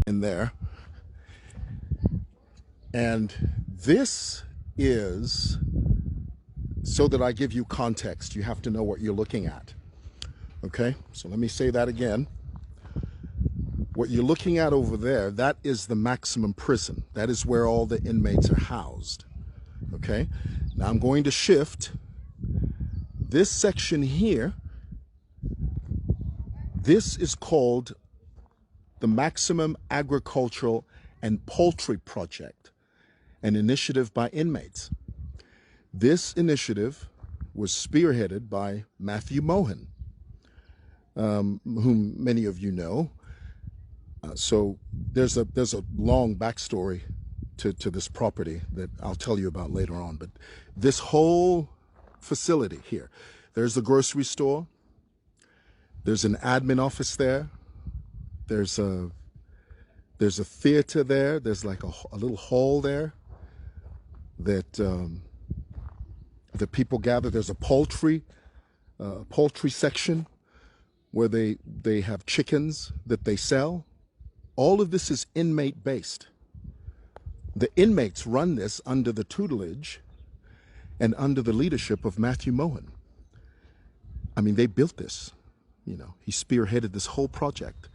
in there. And this is, so that I give you context, you have to know what you're looking at. Okay, so let me say that again. What you're looking at over there, that is the maximum prison. That is where all the inmates are housed. Okay, now I'm going to shift this section here. This is called the Maximum Agricultural and Poultry Project, an initiative by inmates. This initiative was spearheaded by Mathew Mohan, whom many of you know. So there's a long backstory to this property that I'll tell you about later on. But this whole facility here, there's the grocery store, there's an admin office there, there's a theater there, there's like a little hall there that people gather. There's a poultry section where they have chickens that they sell. All of this is inmate based. The inmates run this under the tutelage and under the leadership of Mathew Mohan. I mean, they built this, you know, he spearheaded this whole project.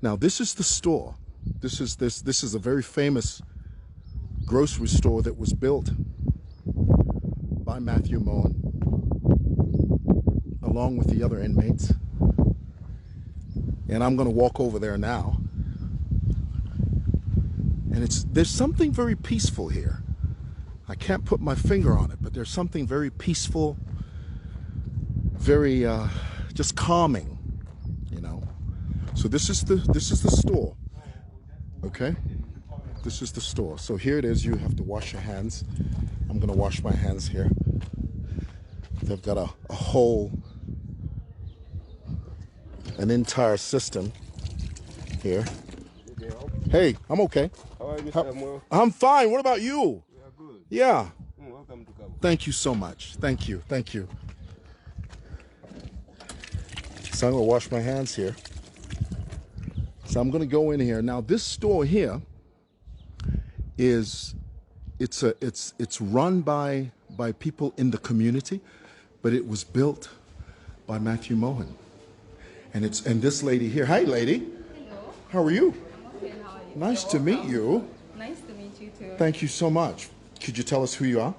Now, this is the store. This is a very famous grocery store that was built by Mathew Mohan along with the other inmates. And I'm going to walk over there now. And there's something very peaceful here. I can't put my finger on it, but there's something very peaceful, very just calming, you know. So this is the store. Okay? This is the store. So here it is. You have to wash your hands. I'm going to wash my hands here. They've got a whole, an entire system here. Hey, I'm okay. How are you, Mr. Mwewa? I'm fine. What about you? We are good. Yeah. Welcome to Cabo. Thank you so much. Thank you. Thank you. So I'm going to wash my hands here. So I'm going to go in here. Now this store here is, it's run by people in the community, but it was built by Mathew Mohan. And this lady here. Hi, lady. Hello. How are you? I'm okay. How are you? Nice to meet you. Nice to meet you too. Thank you so much. Could you tell us who you are?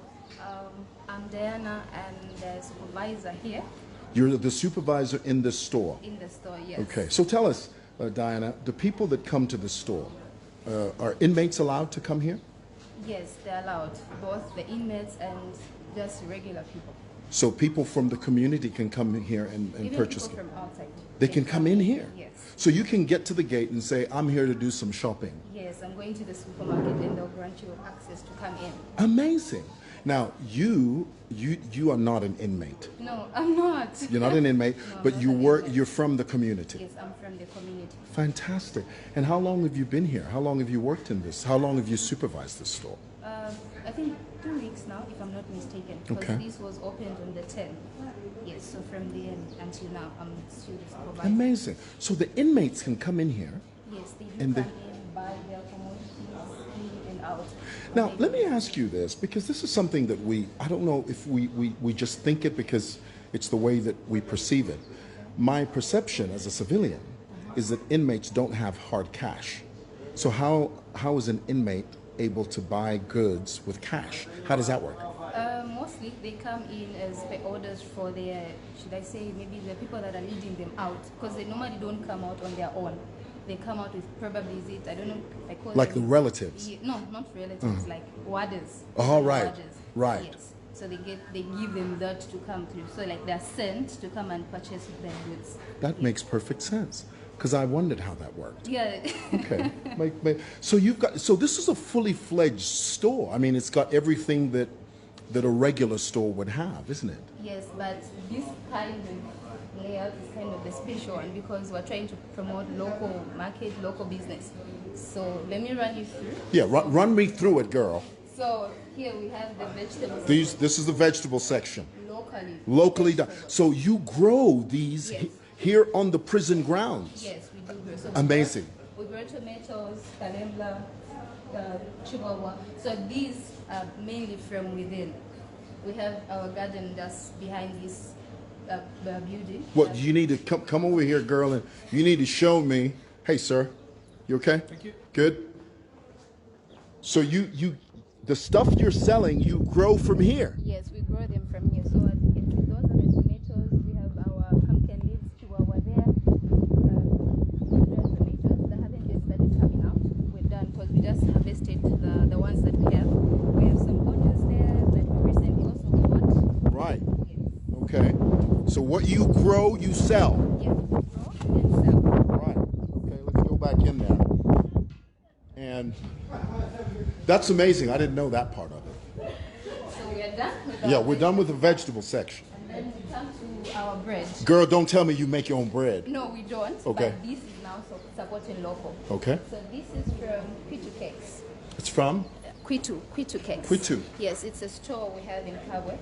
I'm Diana and the supervisor here. You're the supervisor in this store. In the store, yes. Okay. So tell us, Diana, the people that come to the store, are inmates allowed to come here? Yes, they're allowed. Both the inmates and just regular people. So people from the community can come in here and Even purchase. people from outside. They can come in here? Yes. So you can get to the gate and say, I'm here to do some shopping. Yes, I'm going to the supermarket and they'll grant you access to come in. Amazing. Now, you are not an inmate. No, I'm not. You're not an inmate, No, but not you an work. inmate. You're from the community. Yes, I'm from the community. Fantastic. And how long have you been here? How long have you worked in this? How long have you supervised this store? I think 2 weeks now, if I'm not mistaken. Because Okay. this was opened on the 10th. Yes, so from then until now, I'm still the supervisor. Amazing. So the inmates can come in here. Yes, they do And come in, buy their commodities, in and out. Now, let me ask you this, because this is something that I don't know if we just think it because it's the way that we perceive it. My perception as a civilian is that inmates don't have hard cash. So how is an inmate able to buy goods with cash? How does that work? Mostly they come in as the orders for their, should I say, maybe the people that are leading them out, because they normally don't come out on their own. They come out with probably, I don't know, I call Like them, the relatives? No, not relatives, like warders. Oh, right, Warders. right. Yes. So they give them that to come through. So like they're sent to come and purchase their goods. That makes perfect sense, because I wondered how that worked. Yeah. Okay. So this is a fully fledged store. I mean, it's got everything that a regular store would have, isn't it? Yes, but this kind of layout is kind of the special one because we're trying to promote local market, local business. So let me run you through. Yeah, run me through it, girl. So here we have the vegetables. This is the vegetable section. Locally. Locally done. So you grow these Yes. here on the prison grounds. Yes, we do grow. So Amazing. We grow red tomatoes, calendula, chihuahua. So these are mainly from within. We have our garden just behind this building. What you need to come over here, girl, and you need to show me. Hey, sir, you okay? Thank you. Good. So the stuff you're selling, you grow from here. Yes, we grow them from here. So as you can see, those are the tomatoes. We have our pumpkin leaves, chihuahua there. Red tomatoes that haven't yet started coming out. We're done because we just harvested the ones that we have. We have some onions there that we recently also got. Right. Yes. Okay. So what you grow, you sell. Yes, we grow and sell. Right. Okay, let's go back in there. And that's amazing. I didn't know that part of it. So we are done with Yeah, we're done with the vegetable section. And then we come to our bread. Girl, don't tell me you make your own bread. No, we don't. Okay. But this is now supporting local. Okay. So this is from Kwitu Cakes. It's from? Kwitu Cakes. Kwitu. Yes, it's a store we have in Kabwe,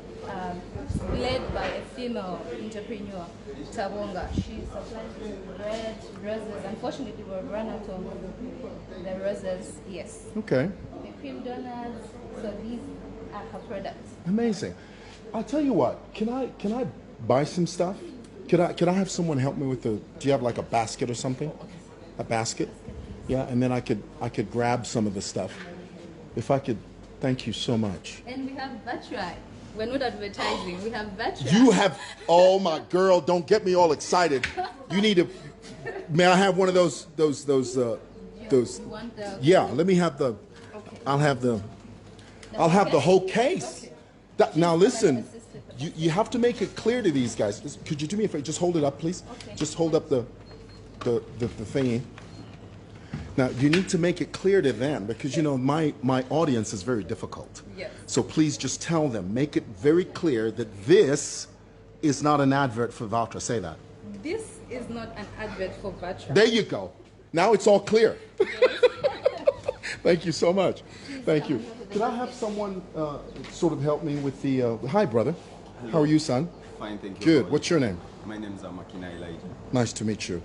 led by a female entrepreneur, Tabonga. She supplies bread, roses. Unfortunately, we've run out of the roses. Yes. Okay. The cream donuts. So these are her products. Amazing. I'll tell you what. Can I buy some stuff? Could I have someone help me with the? Do you have like a basket or something? A basket? Yeah, and then I could grab some of the stuff. If I could, thank you so much. And we have Battery. We're not advertising. We have Battery. You have, oh my girl, don't get me all excited. You need to, may I have one of those, You want the, yeah, let me have the, okay. I'll have the whole case. Now listen, you have to make it clear to these guys. Could you do me a favor? Just hold it up, please. Okay. Just hold up the thingy. Now, you need to make it clear to them because, you know, my audience is very difficult. Yes. So please just tell them, make it very clear that this is not an advert for Valtra. Say that. This is not an advert for Battery. There you go. Now it's all clear. Thank you so much. Thank you. Could I have someone sort of help me with the... hi, brother. Hello. How are you, son? Fine, thank you. Good. What's your name? My name is Amakina Elijah. Nice to meet you.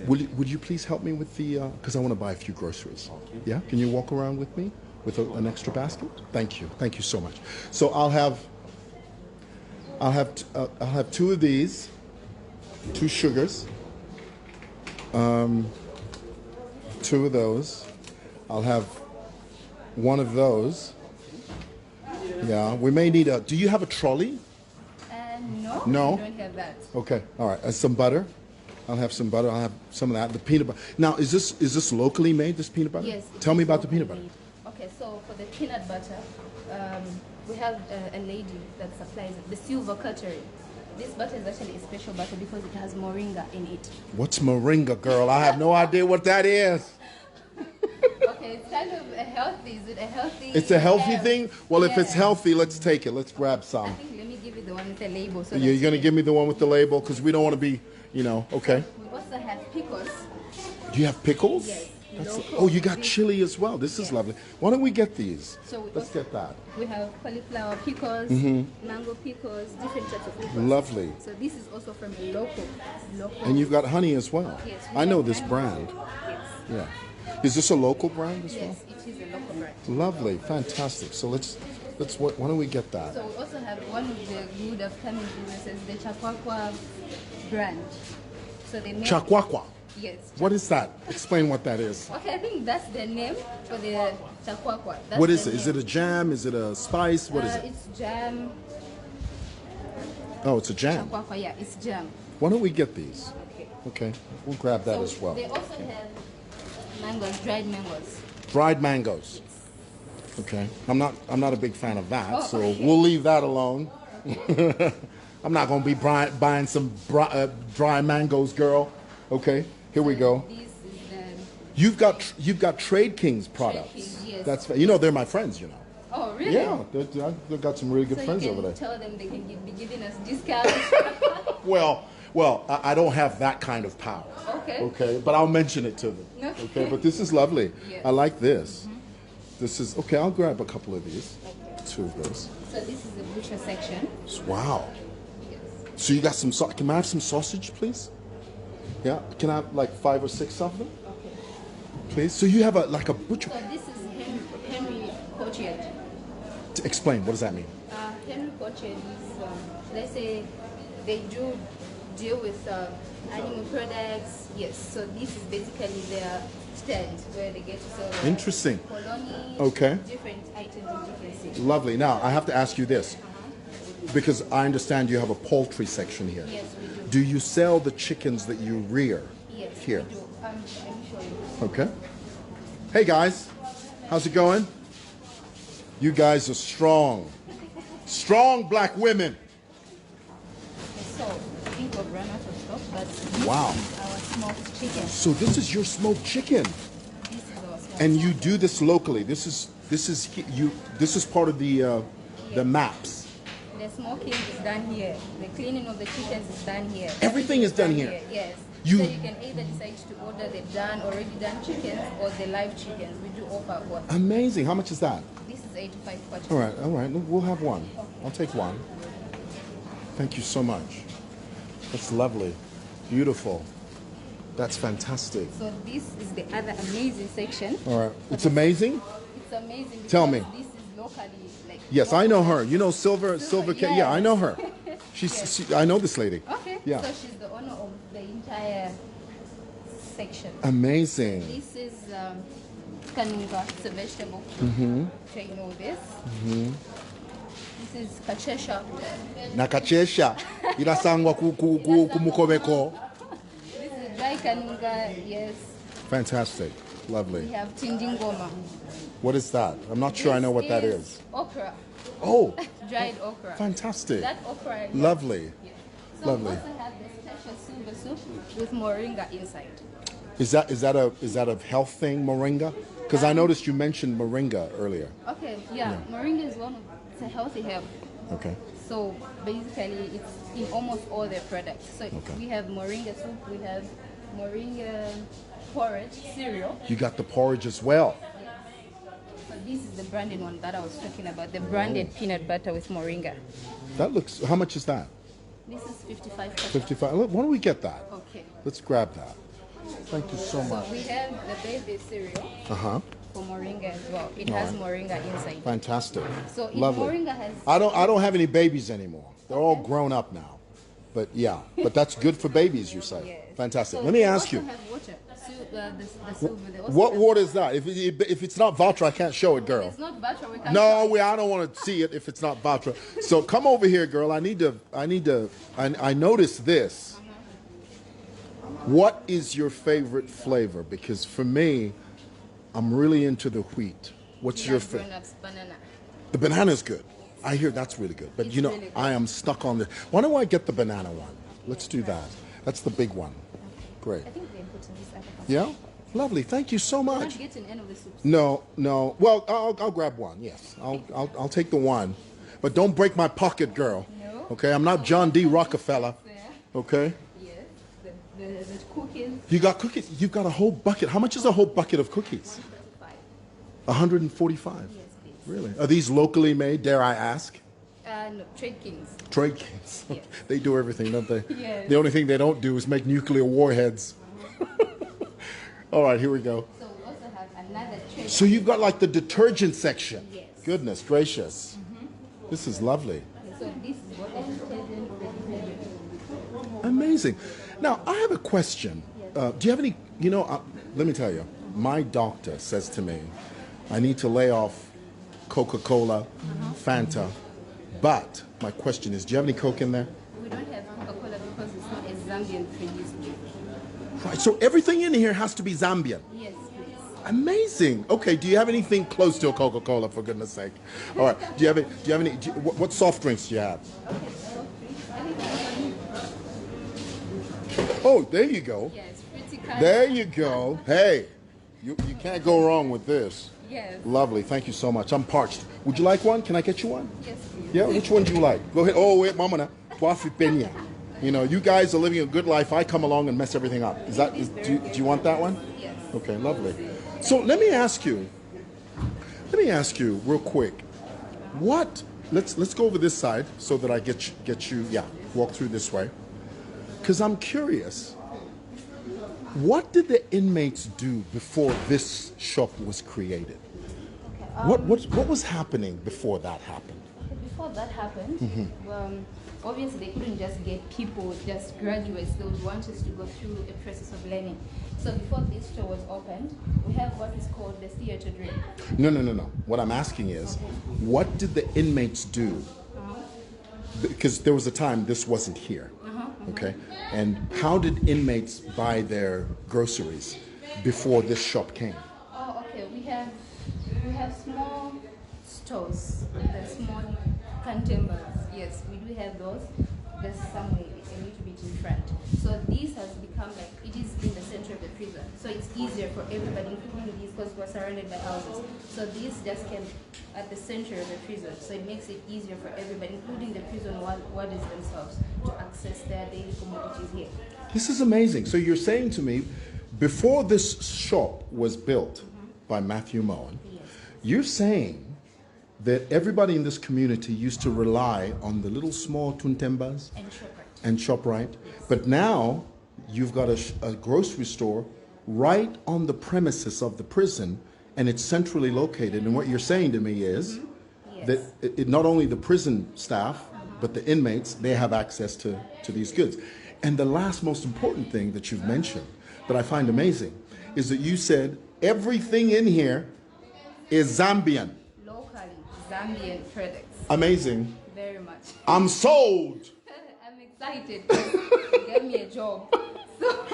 Would you please help me with the, because I want to buy a few groceries. Okay. Yeah? Can you walk around with me with an extra basket? Thank you. Thank you so much. So I'll have two of these, 2 sugars, 2 of those. I'll have 1 of those. Yeah, we may need a, do you have a trolley? No, No? we don't have that. Okay, all right. Some butter. I'll have some butter. I'll have some of that. The peanut butter. Now, is this locally made? This peanut butter? Yes. Tell me about the peanut butter. Okay, so for the peanut butter, we have a lady that supplies the silver cuttery. This butter is actually a special butter because it has moringa in it. What's moringa, girl? I have no idea what that is. Okay, it's kind of a healthy. Is it a healthy? It's a healthy thing? Well, if it's Yeah. healthy, let's take it. Let's grab I some. think let me give you the one with the label. So You're that going to you give me the one with the label because we don't want to be, you know, okay. We also have pickles. Do you have pickles? Yes. That's, Local. oh, you got chili as well. This is Yes. lovely. Why don't we get these? So we Let's also- get that. We have cauliflower pickles, mango pickles, different types of pickles. Lovely. So this is also from a local. And you've got honey as well. Yes, we I know have this honey. brand. Yes. Yeah. Is this a local brand as well? Yes, it is a local brand. Lovely, fantastic. So let's why don't we get that? So we also have one of the good upcoming businesses, the Chakwakwa brand. So they make Chakwakwa. Yes. What is that? Explain what that is. Okay, I think that's the name for the Chakwakwa. That's What is the it? Is name. it a jam? Is it a spice? What is it? It's jam. Oh, it's a jam. Chakwakwa, yeah, it's jam. Why don't we get these? Okay. Okay, we'll grab that So as well. they also have mangoes, dried mangoes. Dried mangoes. Okay, I'm not a big fan of that, Oh, so okay. we'll leave that alone. I'm not gonna be buying some dry mangoes, girl. Okay, here we go. This is the You've got Trade Kings products. Kings, yes. That's they're my friends, you know. Oh, really? Yeah, they've got some really good So friends you over can there. tell them they can be giving us discounts. Well, I don't have that kind of power. Okay. Okay, but I'll mention it to them. Okay. Okay, but this is lovely. Yes. I like this. This is okay. I'll grab a couple of these. Okay. 2 of those. So this is the butcher section. Wow. Yes. So you got some can I have some sausage, please? Yeah. Can I have like 5 or 6 of them? Okay. please. So you have like a butcher. So this is Henry Poultry. Explain, what does that mean? Henry Poultry is, let's say, they do deal with animal products. Yes, so this is basically their stand where they get to sell Interesting. polony, Okay. different items that you can see. Lovely. Now, I have to ask you this, because I understand you have a poultry section here. Yes, we do. Do you sell the chickens that you rear Yes, here? we do. Let me show you. Okay. Hey guys, how's it going? You guys are strong. Strong black women. So, I think we've run out of stock, but this Wow. is our smoked chicken. So this is your smoked chicken, This is our smoked and you do this locally. This is part of the maps. The smoking is done here. The cleaning of the chickens is done here. Everything is done here. Yes. You- So you can either decide to order the already done chickens or the live chickens. We do offer both. Amazing. How much is that? This is 85 per chicken. All right. We'll have one. I'll take one. Thank you so much. That's lovely. Beautiful. That's fantastic. So this is the other amazing section. All right. It's amazing? It's amazing. Tell because me. This is locally like. Yes, I know her. You know Silver K. Yeah, I know her. I know this lady. Okay. Yeah. So she's the owner of the entire section. Amazing. This is kanunga. It's a vegetable. Mm-hmm. So you know this. Mm-hmm. This is kachesha. Nakachesha. Irasangwa ku Mukobeko. This is dry kanunga. Yes. Fantastic. We Lovely. have tindingoma. What is that? I'm not sure I know what that is. Okra. Oh, Dried okra. fantastic. That okra. Lovely. Yeah. So Lovely. we also have the special silver soup with moringa inside. Is that a health thing, moringa? Because I noticed you mentioned moringa earlier. Okay, yeah. Moringa is it's a healthy herb. Okay. So basically, it's in almost all their products. So we have moringa soup, we have moringa porridge cereal. You got the porridge as well. So this is the branded one that I was talking about, the branded peanut butter with moringa. That looks. How much is that? This is 55. 55. Look, why don't we get that? Okay. Let's grab that. Thank you so So much. we have the baby cereal Uh-huh. for moringa as well. It has moringa inside. Fantastic. So if Lovely. moringa has I don't have any babies anymore. They're all grown up now. But yeah, but that's good for babies, you say. Yes. Fantastic. So Let me they ask you. also have water. The silver. They also What have- water is that? If it's not voucher, I can't show it, girl. It's not butter. We can't No, try. I don't want to see it if it's not voucher. So come over here, girl. I noticed this. What is your favorite flavor? Because for me, I'm really into the wheat. What's We your have favorite? grown-ups banana. The banana's good. I hear that's really good. But It's you know, really good. I am stuck on this. Why don't I get the banana one? Let's do that. That's the big one. Great. I think they put in this other one. Yeah? Lovely. Thank you so We're much. not getting any of the soups. No. Well, I'll grab one. Yes, I'll take the one, but don't break my pocket, girl. No. Okay, I'm not John D. Rockefeller. Okay. Yes. The cookies. You got cookies. You got a whole bucket. How much is a whole bucket of cookies? 145. Yes, please. Really? Are these locally made? Dare I ask? No, Trade Kings. Trade Kings. Yes. They do everything, don't they? Yes. The only thing they don't do is make nuclear warheads. All right, here we go. So we also have another Trade. So you've got like the detergent section. Yes. Goodness gracious. This is lovely. So this is what the detergent, the detergent. Amazing. Now, I have a question. Do you have any, let me tell you, my doctor says to me, I need to lay off Coca-Cola, Fanta, but my question is, do you have any Coke in there? We don't have Coca-Cola because it's not a Zambian produced drink. Right, so everything in here has to be Zambian. Yes, please. Amazing. Okay, do you have anything close to a Coca-Cola, for goodness sake? All right, do you have any, what soft drinks do you have? Okay, so anything. Oh, there you go. Yes, pretty kind. There you go. Hey, you can't go wrong with this. Yes. Lovely. Thank you so much. I'm parched. Would you like one? Can I get you one? Yes, please. Yeah. Which one do you like? Go ahead. Oh wait, mama na. Tuafi penya. You know, you guys are living a good life. I come along and mess everything up. Do you want that one? Yes. Okay. Lovely. So let me ask you real quick. Let's go over this side so that I get you. Yeah. Walk through this way. Because I'm curious. What did the inmates do before this shop was created? Okay, What was happening before that happened? Before that happened, obviously they couldn't just get people, just graduates. They would want us to go through a process of learning. So before this store was opened, we have what is called the theater drill. No. What I'm asking is, what did the inmates do? Because there was a time this wasn't here, okay? And how did inmates buy their groceries before this shop came? Oh, okay. We have small stores, the small containers. Yes, we do have those. There's somewhere a little bit in front. So this has become like, it is in the center of the prison. So it's easier for everybody, including these, because we're surrounded by houses. So this just came at the center of the prison. So it makes it easier for everybody, including the prison wardens themselves, to access their daily commodities here. This is amazing. So you're saying to me, before this shop was built by Mathew Mohan, Yes. you're saying that everybody in this community used to rely on the little small tuntembas And ShopRite. and ShopRite, but now you've got a grocery store right on the premises of the prison, and it's centrally located. And what you're saying to me is Yes. that not only the prison staff, but the inmates, they have access to these goods. And the last most important thing that you've mentioned that I find amazing is that you said everything in here is Zambian. Locally, Zambian products. Amazing. Very much. I'm sold. I'm excited. You gave me a job. So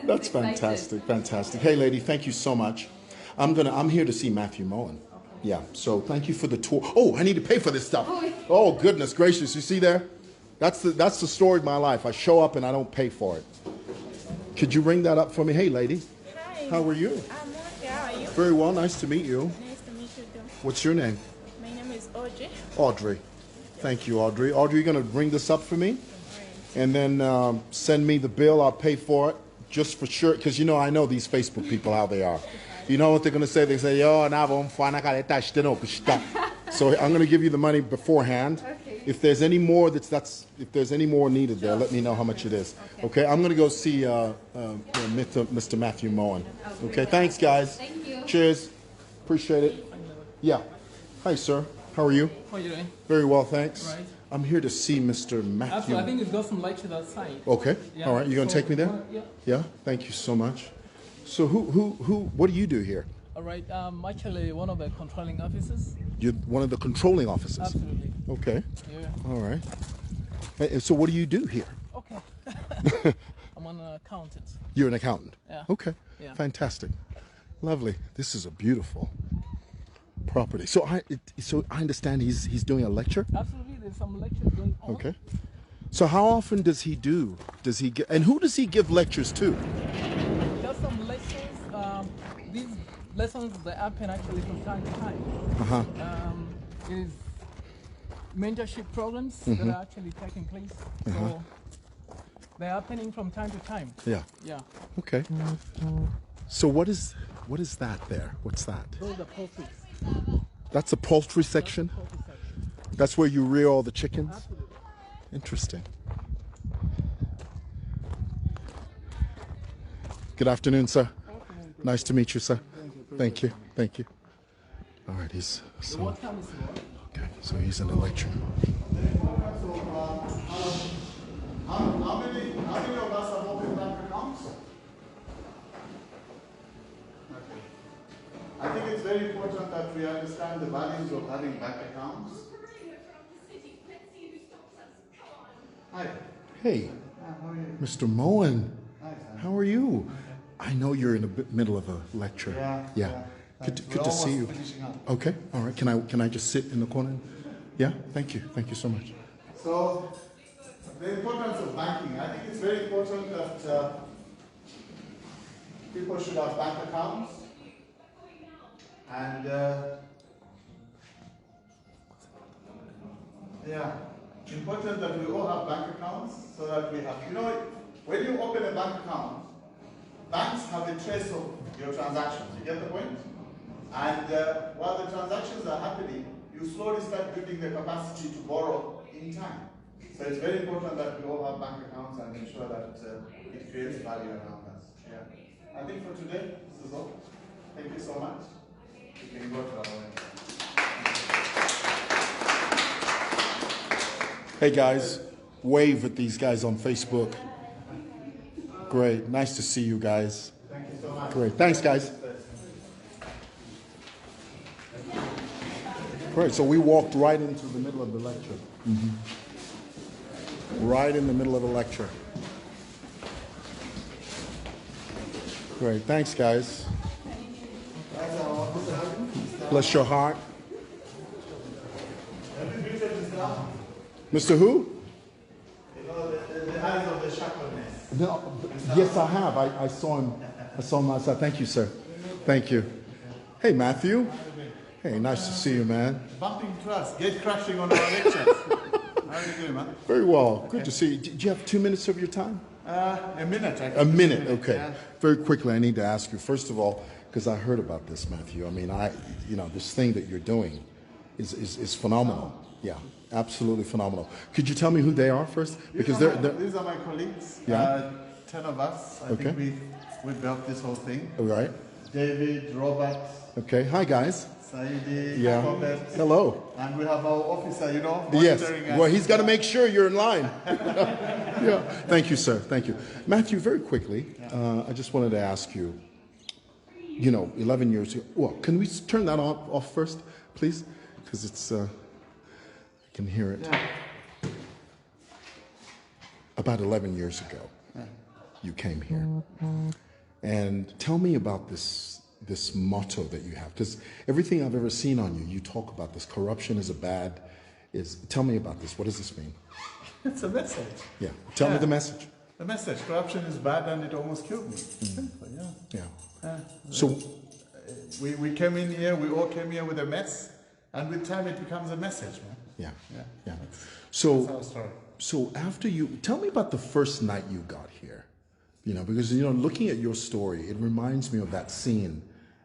That's excited. fantastic, fantastic. Hey, lady, thank you so much. I'm here to see Mathew Mohan. Yeah, so thank you for the tour. Oh, I need to pay for this stuff. Oh, goodness gracious, you see there? That's the story of my life. I show up and I don't pay for it. Could you ring that up for me? Hey, lady. Hi. How are you? I'm okay. How are you? Very well, nice to meet you. Nice to meet you too. What's your name? My name is Audrey. Audrey. Thank you, Audrey. Audrey, you're going to bring this up for me? And then send me the bill. I'll pay for it just for sure. Because, I know these Facebook people, how they are. You know what they're going to say? They say, yo, so I'm going to give you the money beforehand. Okay. If there's any more if there's any more needed there, let me know how much it is. Okay, I'm going to go see Mr. Mathew Mohan. Okay, thanks, guys. Thank you. Cheers. Appreciate it. Yeah. Hi, sir. How are you? How are you doing? Very well, thanks. Right. I'm here to see Mr. Mathew. Absolutely. I think we've got some lectures outside. Okay. Yeah. All right. You going to So, take me there? Yeah. Yeah. Thank you so much. So what do you do here? All right. I'm actually one of the controlling officers. You're one of the controlling officers. Absolutely. Okay. Yeah. All right. And so what do you do here? Okay. I'm an accountant. You're an accountant. Yeah. Okay. Yeah. Fantastic. Lovely. This is a beautiful property. So I understand he's doing a lecture. Absolutely. There's some lectures going on. Okay. So how often does he give, and who does he give lectures to? Just some lessons. These lessons they happen actually from time to time. Uh-huh. It is mentorship programs that are actually taking place. So they're happening from time to time. Yeah. Yeah. Okay. So what is that there? What's that? Those are poultry. That's the poultry section? Poultry section. That's where you rear all the chickens? Absolutely. Interesting. Good afternoon, sir. Nice to meet you, sir. Thank you. Thank you. All right, What time is it? okay, so he's in a lecture. How many of us have opened bank accounts? Okay. I think it's very important that we understand the values of having bank accounts. Hi. Hey, How are you? Mr. Mohan. Hi, sir. How are you? I know you're in the middle of a lecture. Yeah. Good We're to see almost you. finishing up. Okay. All right. Can I just sit in the corner? Yeah. Thank you. Thank you so much. So, the importance of banking. I think it's very important that people should have bank accounts. And, important that we all have bank accounts so that we have, when you open a bank account, banks have a trace of your transactions. You get the point? And while the transactions are happening, you slowly start building the capacity to borrow in time. So it's very important that we all have bank accounts and ensure that it creates value around us. Yeah. I think for today, this is all. Thank you so much. You can go to our way. Hey guys, wave at these guys on Facebook. Great, nice to see you guys. Thank you so much. Great, thanks guys. Great, so we walked right into the middle of the lecture. Right in the middle of the lecture. Great, thanks guys. Bless your heart. Mr. Who? You know, the eyes of the shackleness. No, yes, I have. I saw him. I saw him outside. Thank you, sir. Thank you. Hey, Matthew. Hey, nice to see you, man. Bumping into us, gate crashing on our lectures. How are you doing, man? Very well. Good to see you. Do you have 2 minutes of your time? A minute, I think. A minute, okay. Yeah. Very quickly, I need to ask you, first of all, because I heard about this, Matthew. I mean, this thing that you're doing is phenomenal. Yeah, absolutely phenomenal. Could you tell me who they are first? Because these are my colleagues. Yeah. 10 of us. I Okay. think we built this whole thing. All right. David, Robert, Okay. Hi, guys. Saidi, Yeah. Robert. Hello. And we have our officer, Yes. monitoring us. Well, he's got to make sure you're in line. Yeah. Thank you, sir. Thank you. Matthew, very quickly, I just wanted to ask you, 11 years ago. Well, can we turn that off first, please? Because it's, I can hear it. Yeah. About 11 years ago, you came here. And tell me about this motto that you have, because everything I've ever seen on you, you talk about this. Corruption is tell me about this. What does this mean? It's a message. Yeah. Tell me the message. The message. Corruption is bad and it almost killed me. Simple, yeah. Yeah. So, We came in here, we all came here with a mess, and with time it becomes a message, man. yeah. Yeah. Yeah. That's So, our story. so after tell me about the first night you got here. Because, looking at your story, it reminds me of that scene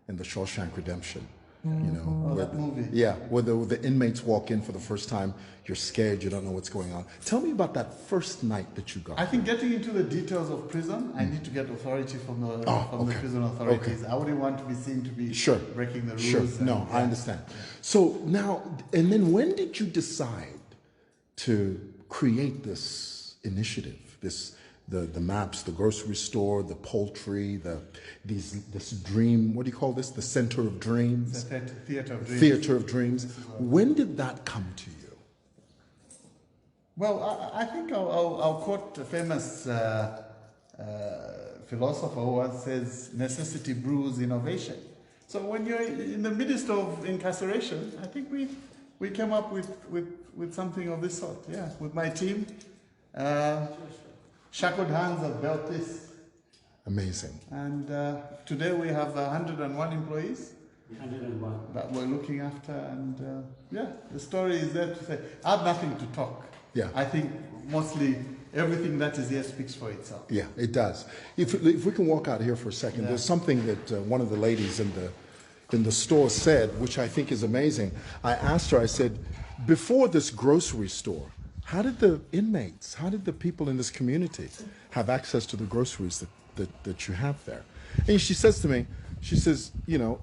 in the Shawshank Redemption. Where that movie. Yeah, where the inmates walk in for the first time. You're scared, you don't know what's going on. Tell me about that first night that you got. I think getting into the details of prison, I need to get authority from the okay. prison authorities. I wouldn't want to be seen to be breaking the rules. Sure, no, I understand. So now, and then when did you decide to create this initiative, the maps, the grocery store, the poultry, this dream, what do you call this? The Center of Dreams? The Theater of Dreams. Theater of Dreams. When did that come to you? Well, I think I'll quote a famous philosopher who says, necessity brews innovation. So when you're in the midst of incarceration, I think we came up with something of this sort, with my team. Shackled hands have built this. Amazing. And today we have 101 employees. 101. That we're looking after. And the story is there to say. I have nothing to talk. Yeah. I think mostly everything that is here speaks for itself. Yeah, it does. If we can walk out here for a second, there's something that one of the ladies in the store said, which I think is amazing. I asked her, I said, before this grocery store, how did the inmates, how did the people in this community have access to the groceries that you have there? And she says to me, she says,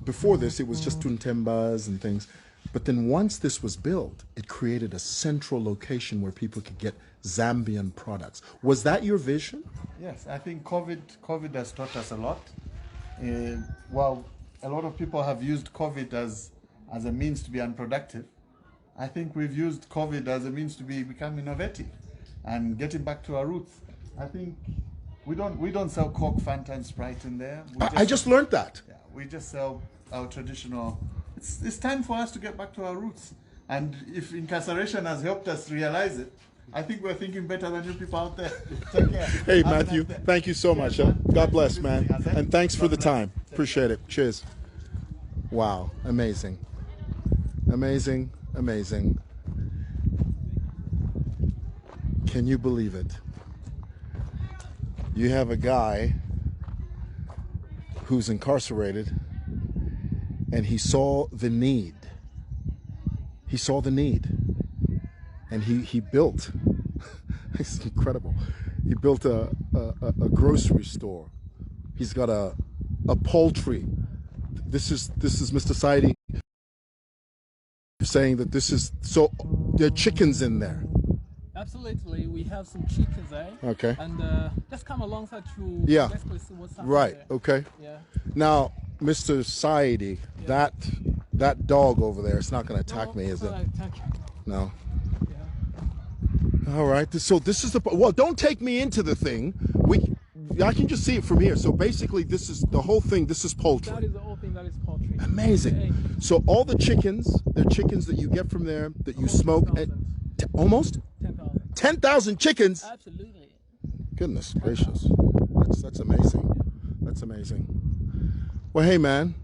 before this, it was just tuntembas and things. But then once this was built, it created a central location where people could get Zambian products. Was that your vision? Yes, I think COVID has taught us a lot. While a lot of people have used COVID as a means to be unproductive, I think we've used COVID as a means to become innovative and getting back to our roots. I think we don't sell Coke, Fanta, and Sprite in there. I just learned that. Yeah, we just sell our traditional. It's time for us to get back to our roots. And if incarceration has helped us realize it, I think we're thinking better than you people out there. Take care. Hey, Matthew, thank you so much. God bless, man. And thanks for the time. Appreciate it. Cheers. Wow. Amazing. Amazing. Amazing. Can you believe it? You have a guy who's incarcerated and he saw the need. He saw the need. And he built, it's incredible. He built a grocery store. He's got a a poultry. This is Mr. Saidi saying that this is, so there are chickens in there. Absolutely, we have some chickens there. Okay. And just come alongside to Yeah. basically see what's happening Right. there. Okay. Yeah. Now, Mr. Saidi, that dog over there, it's not going to attack me, is it? Attack you. No. Yeah. All right. So this is the, well, don't take me into the thing. I can just see it from here. So basically, this is the whole thing. This is poultry. That is the whole thing. That is poultry. Amazing. Hey. So all the chickens, they're chickens that you get from there that you smoke. Almost 10,000. 10,000 chickens. Absolutely. Goodness gracious. That's amazing. That's amazing. Well, hey man,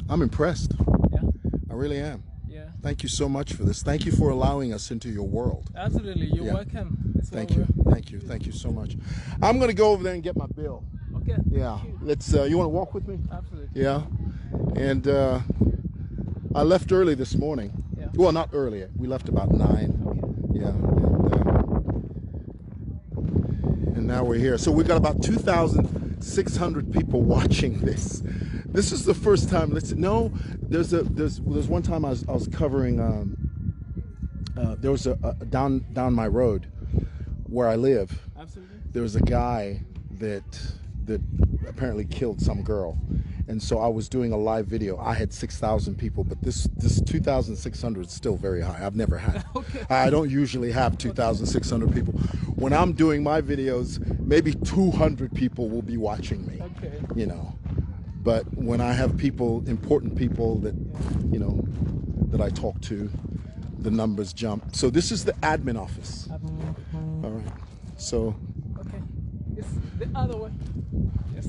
I'm impressed. Yeah. I really am. Yeah. Thank you so much for this. Thank you for allowing us into your world. Absolutely. You're Yeah. welcome. It's Thank you. Thank you so much. I'm gonna go over there and get my bill. Okay. Yeah. Let's. You want to walk with me? Absolutely. Yeah. And I left early this morning. Yeah. Well, not early. We left about 9. Yeah. And now we're here. So we've got about 2,600 people watching this. This is the first time. There's one time I was covering. There was a down my road where I live. Absolutely. There was a guy that apparently killed some girl, and so I was doing a live video. I had 6,000 people, but this 2,600 is still very high. I've never had. Okay. I don't usually have 2,600 people. When I'm doing my videos, maybe 200 people will be watching me. Okay. You know, but when I have people, important people that that I talk to, the numbers jump. So this is the admin office. All right. So. Okay. It's the other way. Yes.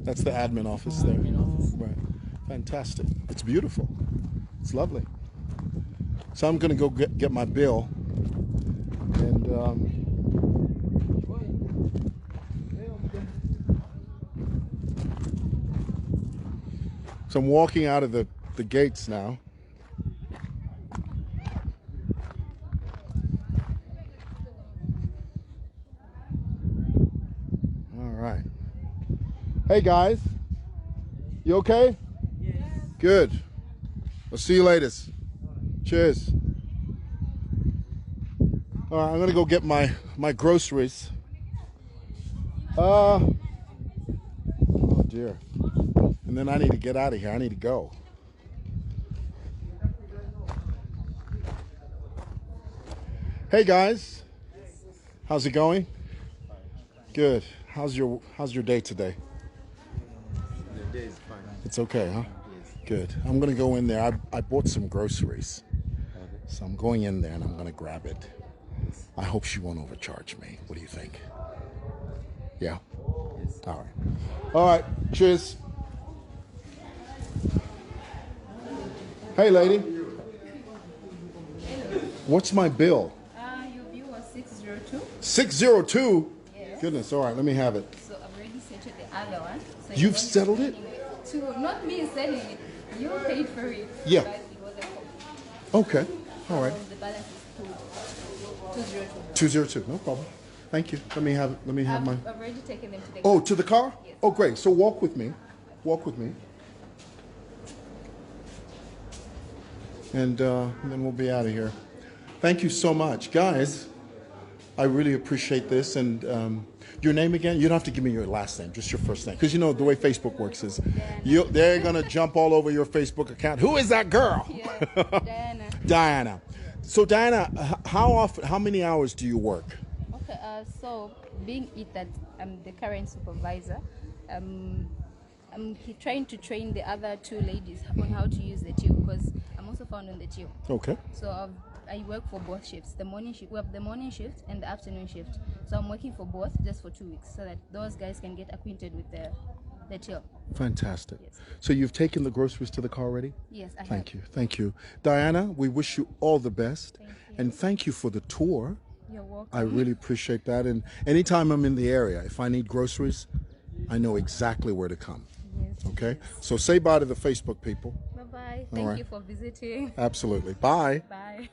That's the admin office there. Admin office. Right. Fantastic. It's beautiful. It's lovely. So I'm going to go get my bill. And so I'm walking out of the gates now. Hey guys, you okay? Yes. Good. I'll see you later. Cheers. All right, I'm gonna go get my groceries. Oh dear. And then I need to get out of here. I need to go. Hey guys, how's it going? Good. How's your day today? The day is fine. It's okay, huh? Yes. Good. I'm gonna go in there. I bought some groceries, so I'm going in there and I'm gonna grab it. I hope she won't overcharge me. What do you think? Yeah. Yes. All right. All right. Cheers. Hey, lady. What's my bill? Your bill was 602. 602. Yes. Goodness. All right. Let me have it. So I've already settled the other one. So You've settled it? Not me settling it. You paid for it. Yeah. But it was a call. Okay. All right. The balance is 202. 202. No problem. Thank you. Let me have my. I've already taken them to the Oh, to the car? Yes. Oh, great. So walk with me. Walk with me. And then we'll be out of here. Thank you so much. Guys, I really appreciate this. And your name again? You don't have to give me your last name, just your first name. Because you know the way Facebook works is they're going to jump all over your Facebook account. Who is that girl? Yeah, Diana. Diana. So Diana, how many hours do you work? Okay, so being it that I'm the current supervisor, I'm trying to train the other two ladies on how to use the till, because I'm also found on the till. Okay. So I work for both shifts. The morning shift, we have the morning shift and the afternoon shift. So I'm working for both just for 2 weeks, so that those guys can get acquainted with the till. Fantastic. Yes. So you've taken the groceries to the car already? Yes, I have. Thank you. Thank you. Diana, we wish you all the best. Thank you. And thank you for the tour. You're welcome. I really appreciate that. And anytime I'm in the area, if I need groceries, I know exactly where to come. Yes. Okay? So say bye to the Facebook people. Bye-bye. Thank right. you for visiting. Absolutely. Bye. Bye.